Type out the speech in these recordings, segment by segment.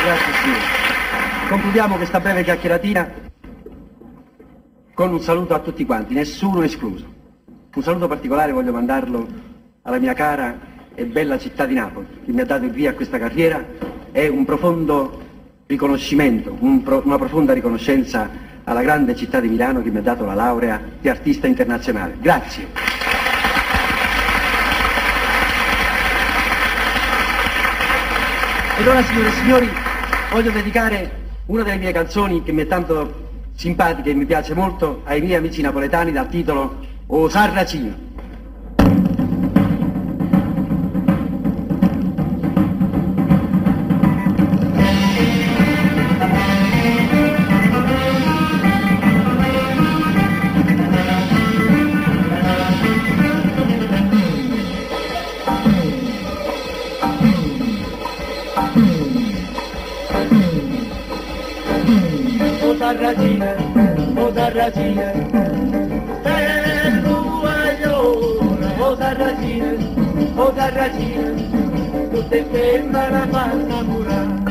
Grazie signore. Concludiamo questa breve chiacchieratina con un saluto a tutti quanti, nessuno escluso. Un saluto particolare voglio mandarlo alla mia cara e bella città di Napoli, che mi ha dato il via a questa carriera, e un profondo riconoscimento, una profonda riconoscenza alla grande città di Milano che mi ha dato la laurea di artista internazionale. Grazie. Ed ora, signore e signori, voglio dedicare una delle mie canzoni che mi è tanto simpatica e mi piace molto ai miei amici napoletani dal titolo O Sarracino. O Sarracina, o Sarracina, tutte sembrano a far innamorare.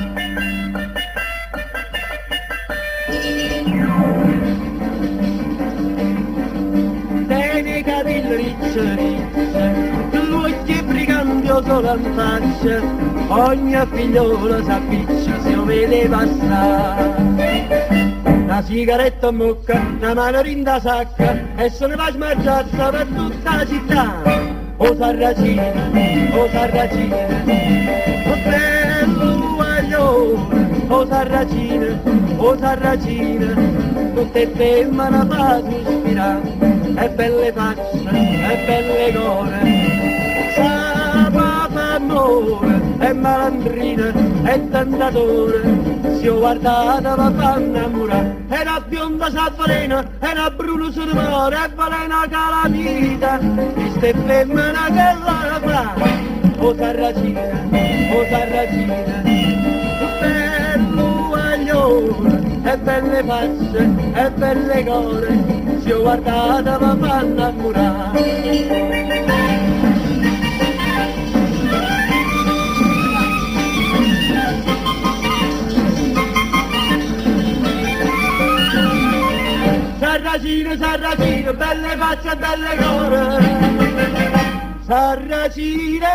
Tieni i capelli ricci, l'occhio brigambio solo in faccia, ogni figliola s'appiccia se lo vede passare. Una sigaretta in bocca, una mano in da sacca e se ne va smargiazza per tutta la città. O Sarracina, o bello guaglione, o Sarracina, tutte femmine a fa sospirare, e belle facce, e belle core, sapeva amore, e malandrina, e tentatore. Si ho guardata la fa innamorare, e una bionda s'avvelena, e una bruno sul mare, e valena calamita, queste femmine che la fa. O Sarracina, bello guaglione, e belle facce, e belle core, si ho guardata la fa innamorare. Sarracina, belle facce, belle core, Sarracina.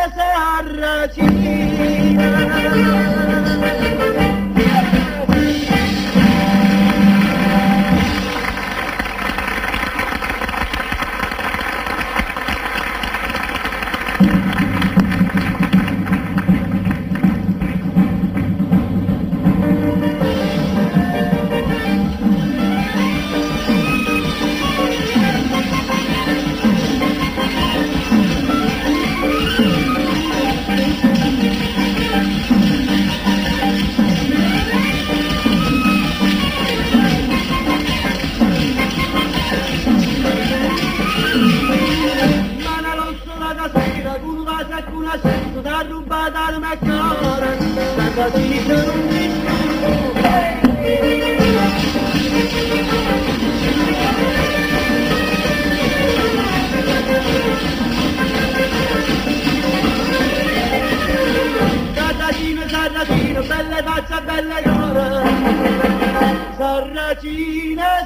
Sarracina, belle facce, belle core, Sarracina.